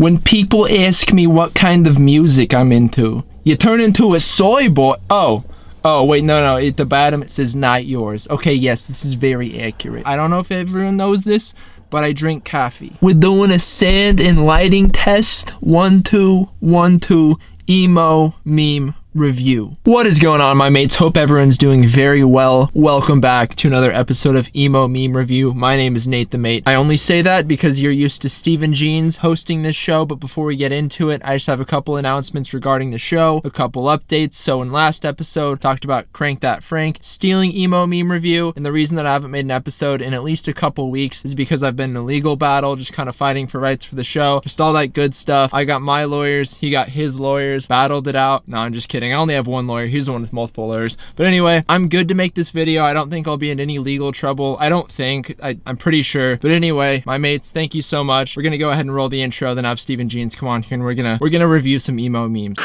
When people ask me what kind of music I'm into, you turn into a soy boy. Oh, wait, no. At the bottom, it says not yours. Okay, yes, this is very accurate. I don't know if everyone knows this, but I drink coffee. We're doing a sound and lighting test. 1, 2, 1, 2, Emo Meme review. What is going on, my mates? Hope everyone's doing very well. Welcome back to another episode of Emo Meme review. My name is Nate the Mate. I only say that because you're used to Steven Jeans hosting this show, but before we get into it, I just have a couple announcements regarding the show, a couple updates. So in last episode, talked about Crank That Frank stealing Emo Meme review, and the reason that I haven't made an episode in at least a couple weeks is because I've been in a legal battle, just kind of fighting for rights for the show, just all that good stuff. I got my lawyers, he got his lawyers, battled it out. No, I'm just kidding. I only have one lawyer. He's the one with multiple lawyers. But anyway, I'm good to make this video. I don't think I'll be in any legal trouble. I don't think. I'm pretty sure. But anyway, my mates, thank you so much. We're gonna go ahead and roll the intro, then have Steven Jeans come on here, and we're gonna review some emo memes.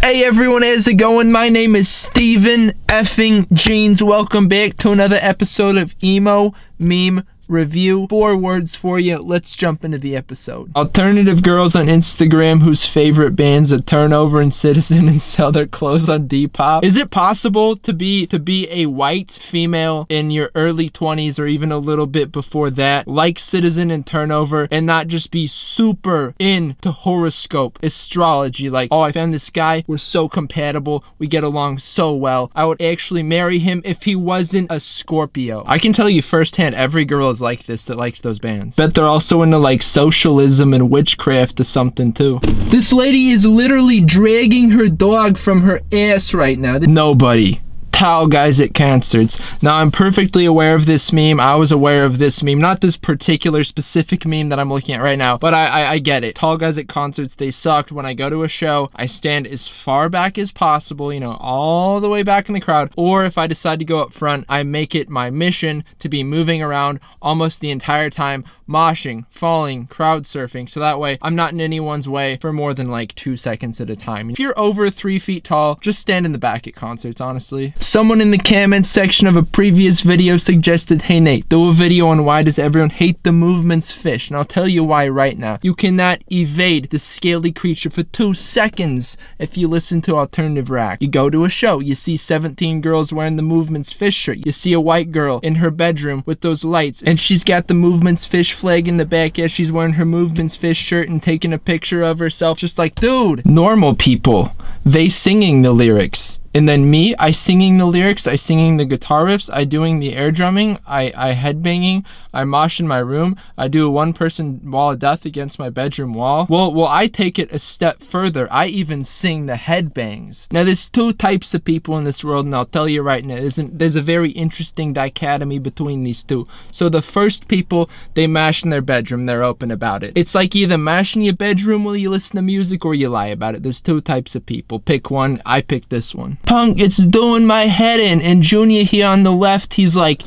Hey everyone, how's it going? My name is Steven effing Jeans. Welcome back to another episode of Emo Meme review. 4 words for you. Let's jump into the episode. Alternative girls on Instagram whose favorite bands are Turnover and Citizen and sell their clothes on Depop. Is it possible to be a white female in your early 20s or even a little bit before that, like Citizen and Turnover, and not just be super into horoscope astrology? Like, oh, I found this guy, we're so compatible, we get along so well, I would actually marry him if he wasn't a Scorpio. I can tell you firsthand, every girl is like this that likes those bands. Bet they're also into like socialism and witchcraft or something too. This lady is literally dragging her dog from her ass right now. Nobody. Tall guys at concerts. Now, I'm perfectly aware of this meme. I was aware of this meme, not this particular specific meme that I'm looking at right now, but I get it. Tall guys at concerts, they sucked. When I go to a show, I stand as far back as possible, you know, all the way back in the crowd, or if I decide to go up front, I make it my mission to be moving around almost the entire time, moshing, falling, crowd surfing, so that way I'm not in anyone's way for more than like 2 seconds at a time. If you're over 3 feet tall, just stand in the back at concerts, honestly. Someone in the comments section of a previous video suggested, hey Nate, do a video on why does everyone hate the movement's fish, and I'll tell you why right now. You cannot evade the scaly creature for 2 seconds if you listen to alternative rap. You go to a show, you see 17 girls wearing the movement's fish shirt, you see a white girl in her bedroom with those lights, and she's got the movement's fish flag in the back as she's wearing her movement's fish shirt and taking a picture of herself, just like, dude. Normal people, they singing the lyrics. And then me, I singing the lyrics, I singing the guitar riffs, I doing the air drumming, I headbanging, I mosh in my room, I do a 1-person wall of death against my bedroom wall. Well, I take it a step further. I even sing the headbangs. Now, there's 2 types of people in this world, and I'll tell you right now, there's a very interesting dichotomy between these 2. So the first people, they mash in their bedroom, they're open about it. It's like either mash in your bedroom while you listen to music or you lie about it. There's 2 types of people. Pick one. I picked this one. Punk, it's doing my head in. And Junior here on the left, he's like,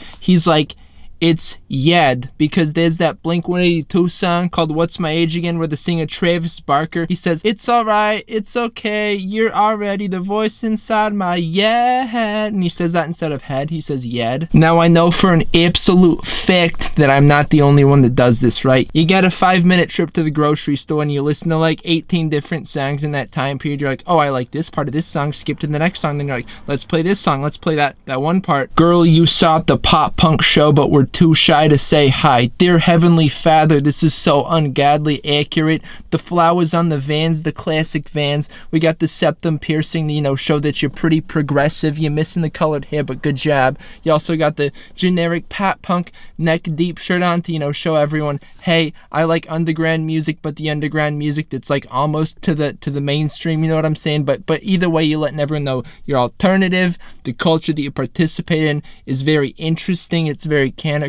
it's Yed, because there's that Blink-182 song called What's My Age Again, where the singer Travis Barker, he says, it's alright, it's okay, you're already the voice inside my head. And he says that instead of head, he says Yed. Now, I know for an absolute fact that I'm not the only one that does this, right? You get a 5-minute trip to the grocery store and you listen to like 18 different songs in that time period. You're like, oh, I like this part of this song, skip to the next song. Then you're like, let's play this song, let's play that one part. Girl, you saw the pop punk show, but we're too shy to say hi. Dear Heavenly Father, this is so ungodly accurate. The flowers on the Vans, the classic Vans. We got the septum piercing, you know, show that you're pretty progressive. You're missing the colored hair, but good job. You also got the generic pop punk neck deep shirt on to, you know, show everyone, hey, I like underground music, but the underground music that's like almost to the mainstream, you know what I'm saying? But either way, you're letting everyone know you're alternative. The culture that you participate in is very interesting. It's very counterculture.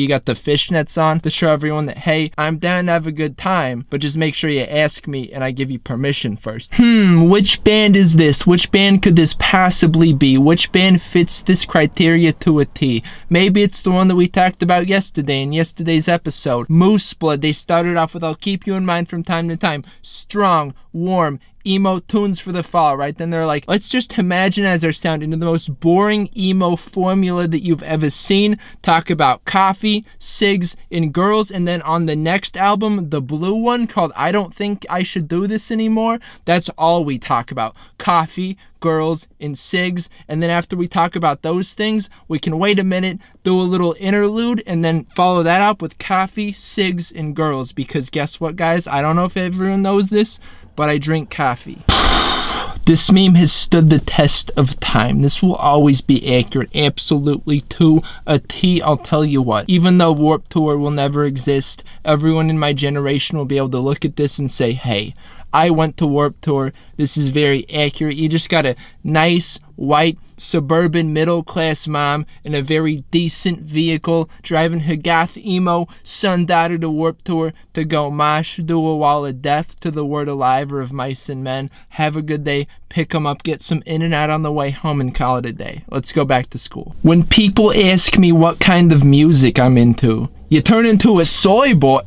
You got the fishnets on to show everyone that, hey, I'm down to have a good time, but just make sure you ask me and I give you permission first. Which band is this? Which band could this possibly be? Which band fits this criteria to a T? Maybe it's the one that we talked about yesterday in yesterday's episode. Moose Blood. They started off with I'll keep you in mind from time to time. Strong, warm, emo tunes for the fall, right? Then they're like, let's just Homogenize our sound into the most boring emo formula that you've ever seen. Talk about coffee, cigs, and girls. And then on the next album, the blue one called I Don't Think I Should Do This Anymore, that's all we talk about. Coffee, girls, and cigs. And then after we talk about those things, we can wait a minute, do a little interlude, and then follow that up with coffee, cigs, and girls. Because guess what, guys? I don't know if everyone knows this, but I drink coffee. This meme has stood the test of time. This will always be accurate, absolutely to a T. I'll tell you what, even though Warped Tour will never exist, everyone in my generation will be able to look at this and say, hey, I went to Warped Tour. This is very accurate. You just got a nice, white, suburban, middle-class mom in a very decent vehicle driving her goth emo son-daughter to Warped Tour to go mosh, do a wall of death to the word alive or of mice and men. Have a good day, pick them up, get some in and out on the way home, and call it a day. Let's go back to school. When people ask me what kind of music I'm into, you turn into a soy boy.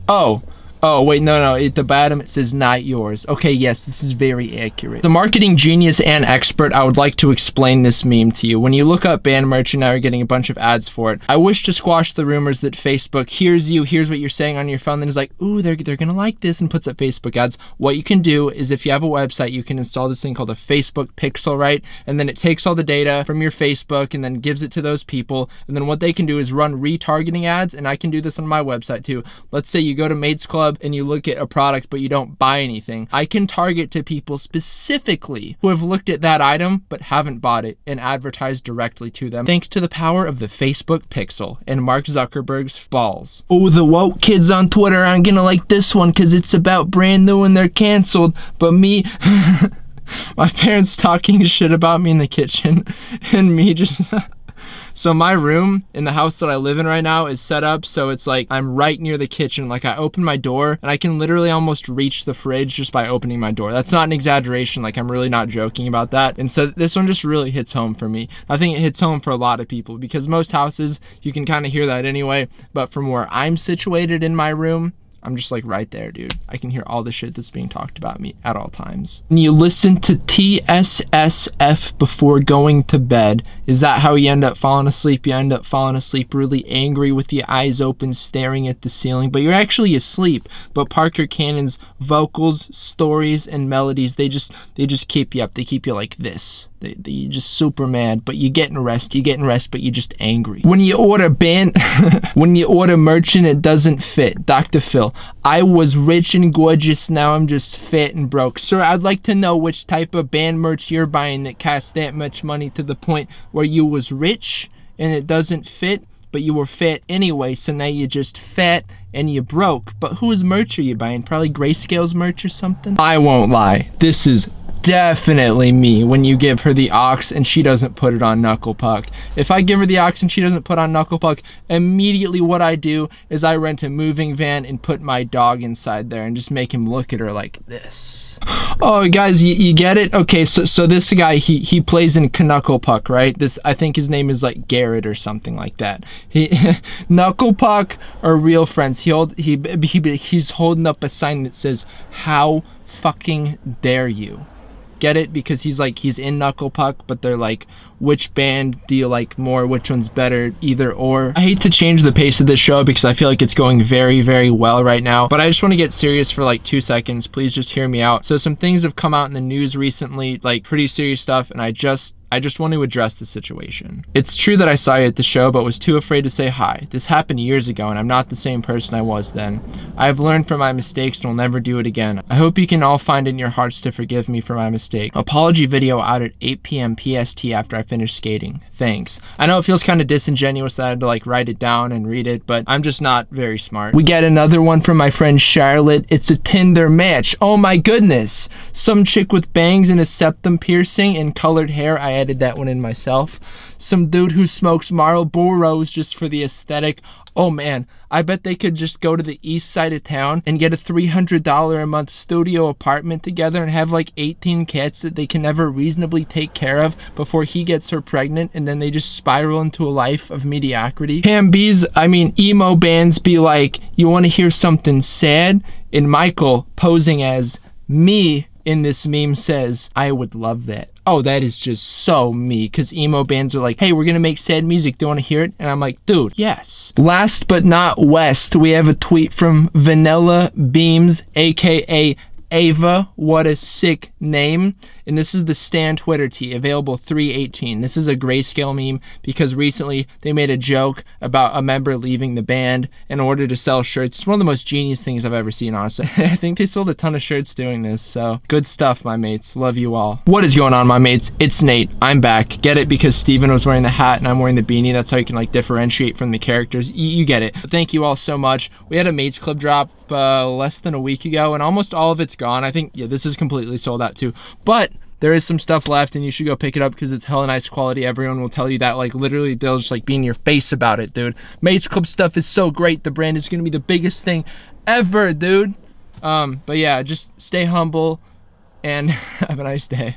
Oh, wait, no, at the bottom it says not yours. Okay, yes, this is very accurate. As a marketing genius and expert, I would like to explain this meme to you. When you look up band merch and now you're getting a bunch of ads for it, I wish to squash the rumors that Facebook hears you, hears what you're saying on your phone, then is like, ooh, they're gonna like this, and puts up Facebook ads. What you can do is if you have a website, you can install this thing called a Facebook Pixel, right? And then it takes all the data from your Facebook and then gives it to those people. And then what they can do is run retargeting ads, and I can do this on my website too. Let's say you go to Maid's Club and you look at a product but you don't buy anything. I can target to people specifically who have looked at that item but haven't bought it and advertise directly to them, thanks to the power of the Facebook Pixel and Mark Zuckerberg's balls. Oh, the woke kids on Twitter aren't gonna like this one because it's about brand new and they're canceled, but me my parents talking shit about me in the kitchen and me just So my room in the house that I live in right now is set up so it's like I'm right near the kitchen. Like I open my door and I can literally almost reach the fridge just by opening my door. That's not an exaggeration. Like I'm really not joking about that. And so this one just really hits home for me. I think it hits home for a lot of people because most houses you can kind of hear that anyway. But from where I'm situated in my room, I'm just like right there, dude. I can hear all the shit that's being talked about me at all times. And you listen to TSSF before going to bed. Is that how you end up falling asleep? You end up falling asleep really angry with your eyes open, staring at the ceiling, but you're actually asleep. But Parker Cannon's vocals, stories, and melodies, they just keep you up. They keep you like this. You're just super mad, but you're getting rest, but you're just angry. When you order when you order merch and it doesn't fit, Dr. Phil, I was rich and gorgeous, now I'm just fat and broke. Sir, I'd like to know which type of band merch you're buying that costs that much money to the point where you was rich and it doesn't fit, but you were fat anyway, so now you're just fat and you broke. But whose merch are you buying? Probably Grayscale's merch or something? I won't lie, this is definitely me when you give her the aux and she doesn't put it on Knuckle Puck. If I give her the aux and she doesn't put on Knuckle Puck, immediately what I do is I rent a moving van and put my dog inside there and just make him look at her like this. Oh, guys, you get it? Okay, so this guy, he plays in Knuckle Puck, right? I think his name is like Garrett or something like that. Knuckle Puck are real friends. He's holding up a sign that says, "How fucking dare you?" Get it? Because he's in Knuckle Puck, but they're like, which band do you like more? Which one's better? Either or. I hate to change the pace of this show because I feel like it's going very, very well right now, but I just want to get serious for like 2 seconds. Please just hear me out. So some things have come out in the news recently, like pretty serious stuff, and I just want to address the situation. It's true that I saw you at the show, but was too afraid to say hi. This happened years ago, and I'm not the same person I was then. I have learned from my mistakes and will never do it again. I hope you can all find in your hearts to forgive me for my mistake. Apology video out at 8 p.m. PST after I finish skating. Thanks. I know it feels kind of disingenuous that I had to like write it down and read it, but I'm just not very smart. We get another one from my friend Charlotte. It's a Tinder match. Oh my goodness. Some chick with bangs and a septum piercing and colored hair. I added that one in myself. Some dude who smokes Marlboros just for the aesthetic. Oh man, I bet they could just go to the east side of town and get a $300 a month studio apartment together and have like 18 cats that they can never reasonably take care of before he gets her pregnant, and then they just spiral into a life of mediocrity. Emo bands be like, you want to hear something sad? And Michael posing as me in this meme says, "I would love that." Oh, that is just so me, because emo bands are like, "Hey, we're gonna make sad music, do you wanna hear it?" And I'm like, dude, yes. Last but not West, we have a tweet from Vanilla Beams, aka Ava. What a sick name. And this is the Stan Twitter tee, available 3/18. This is a grayscale meme because recently they made a joke about a member leaving the band in order to sell shirts. It's one of the most genius things I've ever seen, honestly. I think they sold a ton of shirts doing this, so good stuff, my mates. Love you all. What is going on, my mates? It's Nate. I'm back. Get it? Because Steven was wearing the hat and I'm wearing the beanie. That's how you can like differentiate from the characters. You get it. But thank you all so much. We had a Mates Club drop less than a week ago and almost all of it's gone. I think, yeah, this is completely sold out too. But there is some stuff left and you should go pick it up because it's hella nice quality. Everyone will tell you that, like literally they'll just like be in your face about it, dude. Mates Club stuff is so great. The brand is gonna be the biggest thing ever, dude. But yeah, just stay humble and have a nice day.